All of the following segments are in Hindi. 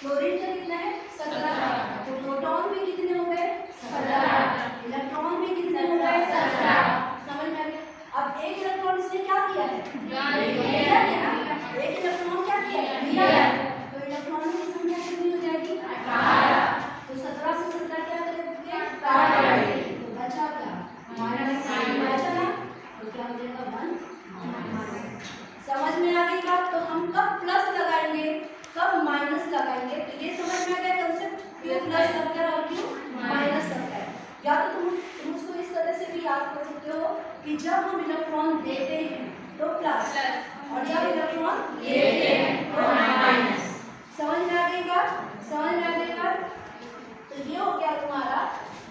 क्लोरीन का कितना है 17। तो प्रोटॉन भी कितने हो गए 17, इलेक्ट्रॉन भी कितने हो गए 17। समझ में आ गया। अब एक इलेक्ट्रॉन इसने क्या किया है लिया है ना, एक इलेक्ट्रॉन क्या किया है लिया है, तो इलेक्ट्रॉनों की संख्या कितनी हो जाएगी 18। तो 17 से 17 क्या करेंगे काट देंगे, तो बचा क्या -9 बचा ना, तो क्या हो जाएगा 1। समझ में आ गई बात। तो हम कब प्लस लगाएंगे कब माइनस लगाएंगे, तो ये समझ में आ गया कंसेप्ट, क्यों प्लस लगता है और क्यों माइनस लगता है। या तो तुम उसको इस तरह से भी याद कर सकते हो कि जब हम इलेक्ट्रॉन देते हैं तो प्लस और जब इलेक्ट्रॉन लेते हैं तो माइनस। समझ में आ गई बात, समझ में आ गई बात। तो ये हो गया तुम्हारा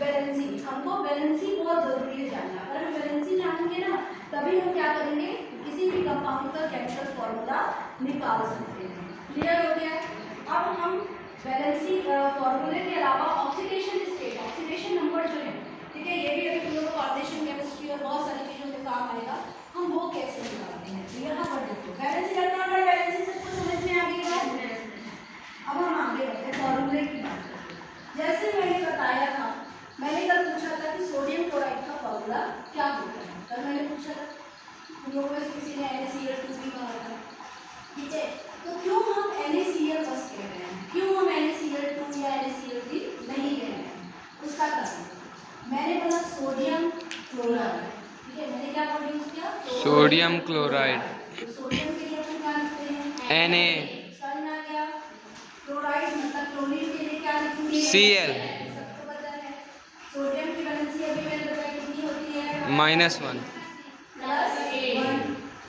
वैलेंसी। हमको वैलेंसी बहुत जरूरी है जानना, अगर हम वैलेंसी जानेंगे ना तभी हम क्या करेंगे किसी भी कंपाउंड का केमिकल फॉर्मूला निकाल सकते हैं। क्लियर हो गया। अब हम वैलेंसी फॉर्मूले के अलावा ऑक्सीडेशन स्टेट, ऑक्सीडेशन नंबर जो है, ठीक है, ये भी अभी तुम लोग को ऑर्गेनाइजेशन केमिस्ट्री और बहुत सारी चीजों में काम आएगा, हम वो कैसे निकालते हैं। तो यहाँ पर देखो वैलेंसी इलेक्ट्रॉन और वैलेंसी सबको समझ में आ गई है। अब हम आगे बढ़ते हैं फॉर्मूले की बात करते हैं। जैसे मैंने बताया था, मैंने कल पूछा था कि सोडियम क्लोराइड का फॉर्मूला क्या होता है, कल मैंने पूछा था तुम लोगों में किसी ने NaCl2 भी कहा था, ठीक है। तो क्यों हम NaCl बस कह रहे हैं, क्यों हम NaCl2 या NaCl3 नहीं कह रहे हैं, उसका कारण मैंने बोला सोडियम क्लोराइड, ठीक है, मैंने क्या वर्ड यूज किया सोडियम क्लोराइड। तो सोडियम के लिए अपन क्या लिखते हैं Na समझ आ गया। क्लोराइड मतलब क्लोरीन के लिए क्या लिखेंगे Cl सबको पता है। सोडियम की वैलेंसी अभी मैंने बताया कितनी होती है -1 +1,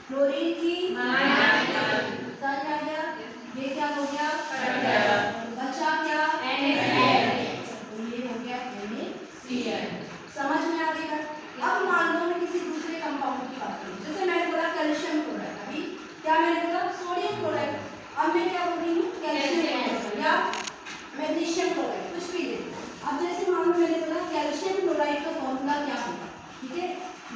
क्लोरीन की -1। समझ आ गया, ये क्या हो गया बचा क्या NaCl, तो ये हो गया NaCl। समझ में आ गया। अब मान लो मैं किसी दूसरे कंपाउंड की बात करूं, जैसे मैंने बोला कैल्शियम क्लोराइड, अभी क्या मैंने बोला सोडियम क्लोराइड, अब मैं क्या बोल रही हूँ कैल्शियम क्लोराइड या मैग्नीशियम क्लोराइड, कुछ भी दे। अब जैसे मान लो मैंने बोला कैल्शियम क्लोराइड का फॉर्मूला क्या होगा, ठीक है,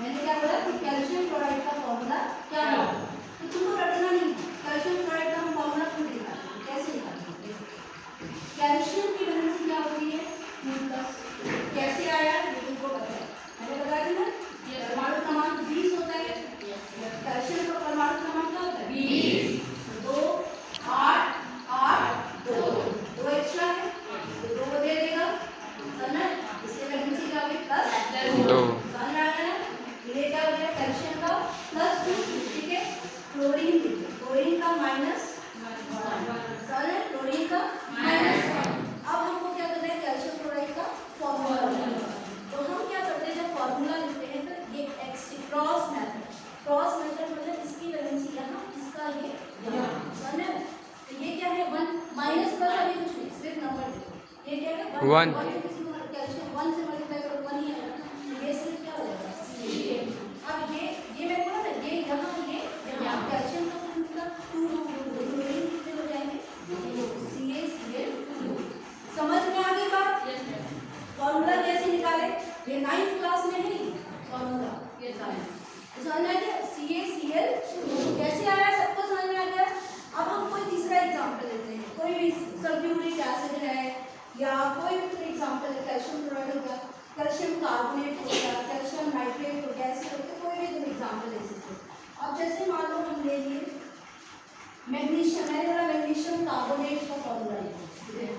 मैंने क्या बोला कि कैल्शियम क्लोराइड का फॉर्मूला क्या होगा, तो तुमको रटना नहीं, कैल्शियम क्लोराइड का हम फॉर्मूला खुद निकालते हैं। कैसे निकालते हैं, कैल्शियम की वैलेंसी क्या होती है 2+, कैसे आया ये तुमको पता है, मैंने बताया था ना, परमाणु क्रमांक 20 होता है, कैल्शियम का परमाणु क्रमांक क्या होता है 20, 2 8 8 2 एक्स्ट्रा है तो 2 दे देगा, समझना, इससे वैलेंसी क्या होगी +2। समझ आ गया ना, ये क्या हो गया कैल्शियम का +2, ठीक है। क्लोरीन का -1, समझ क्लोरीन का -1। अब हमको क्या करना है कैल्शियम क्लोराइड का फॉर्मूला लिखना है। तो हम क्या करते हैं जब फॉर्मूला लिखते हैं तो ये क्रॉस मेथड मतलब इसकी वैलेंसी यहाँ, इसका ये यहाँ, समझ में। तो ये क्या है 1 माइनस प्लस अभी कुछ नहीं, सिर्फ नंबर देखो, ये क्या है 1 कैल्शियम 1 से मल्टीप्लाई करो 1 ही आएगा, तो ये सिर्फ क्या होगा Ca। अब ये मैंने बोला ना ये यहाँ कैल्शियम का फॉर्मूला 2 क्लोरीन कितने हो जाएंगे CaCl2। समझ में आ गई बात। फॉर्मूला कैसे निकाले, ये 9th क्लास में है फॉर्मूला, ये समझ में आ गया CaCl2 कैसे आया, सबको समझ में आ गया। अब हम कोई तीसरा एग्जांपल लेते हैं, कोई भी सल्फ्यूरिक एसिड है या कोई भी एग्जांपल है, कैल्शियम क्लोराइड हो गया, कैल्शियम कार्बोनेट हो गया, कैल्शियम नाइट्रेट हो गया, ऐसे करके कोई भी तुम एग्जांपल ले सकते हो। अब जैसे मान लो हम ले लिए मैग्नीशियम, मैंने बोला मैग्नीशियम कार्बोनेट का फॉर्मूला लिखो,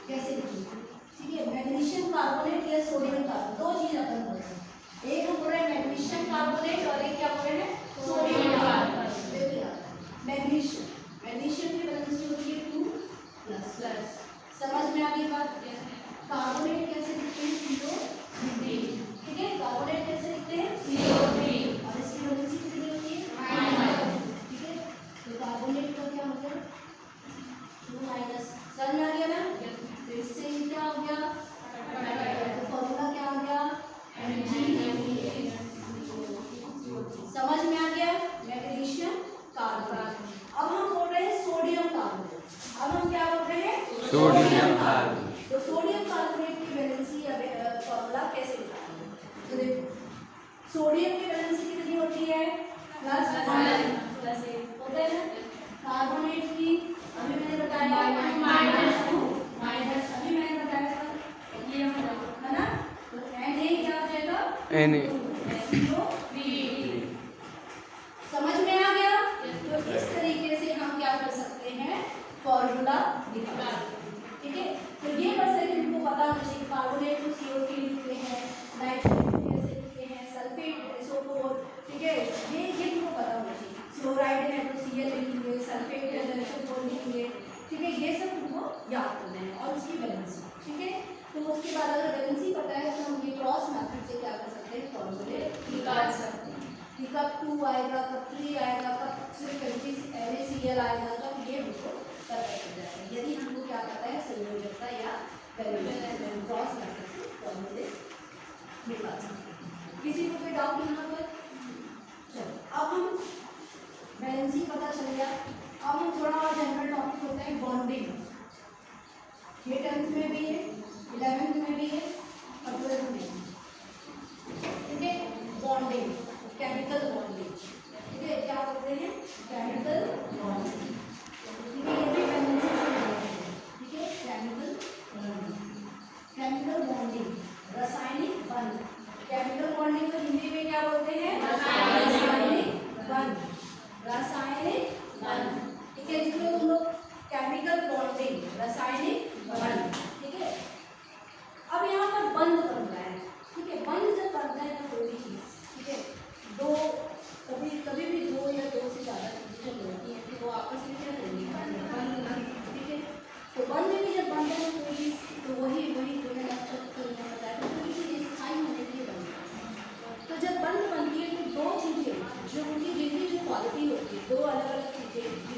कैसे लिखेंगे, ठीक है, मैग्नीशियम कार्बोनेट या सोडियम कार्बोनेट, दो चीज अपन बोल रहे हैं, एक हम बोल रहे हैं मैग्नीशियम कार्बोनेट और एक क्या बोल रहे हैं सोडियम कार्बोनेट। मैग्नीशियम की वैलेंसी होती है 2+, समझ में आ गई बात। कार्बोनेट कैसे लिखते हैं CO3, ठीक है, कार्बोनेट कैसे लिखते हैं CO3 और इसकी वैलेंसी कितनी होती है -, ठीक है, तो कार्बोनेट का क्या होता है 2-, समझ में आ गया ना। तो इससे ये क्या हो गया, तो फॉर्मूला क्या आ गया Mg। समझ में आ गया मैग्नीशियम कार्बोनेट। अब हम बोल रहे हैं सोडियम कार्बोनेट, अब हम क्या बोल रहे हैं सोडियम कार्बोनेट। तो सोडियम कार्बोनेट की वैलेंसी या फॉर्मूला कैसे निकालेंगे, तो देखो सोडियम की वैलेंसी कितनी होती है +1 होता है ना, कार्बोनेट की अभी मैंने बताया एन समझ में आ गया? तो इस तरीके से हम क्या कर सकते हैं, फॉर्मूला निकाल सकते हैं। ठीक है, तो ये बस है कि तुमको पता होना चाहिए कार्बोनेट को CO3 लिखते हैं, नाइट्रोजन को कैसे लिखते हैं, सल्फेट SO4। ठीक है, ये तुमको पता होना चाहिए। क्लोराइड है तो Cl लिखेंगे, सल्फेट है तो SO4 लिखेंगे। ठीक है, ये सब तुमको याद करना है और उसकी वैलेंसी। ठीक है, तो उसके बाद अगर वैलेंसी पता है तो हम ये क्रॉस मेथड से क्या कर सकते हैं, फॉर्मूले निकाल सकते हैं कि कब 2 आएगा, कब 3 आएगा, कब सिर्फ NaCl आएगा, तब ये हमको पता चल जाता है यदि हमको क्या पता है, संयोजकता या वैलेंसी क्रॉस मेथड से फॉर्मूले निकाल सकते हैं। किसी को कोई डाउट यहाँ पर? चलो, अब हम वैलेंसी पता चल गया। अब हम थोड़ा और जनरल टॉपिक होता है बॉन्डिंग। ये 10th में भी है, 11th में भी है,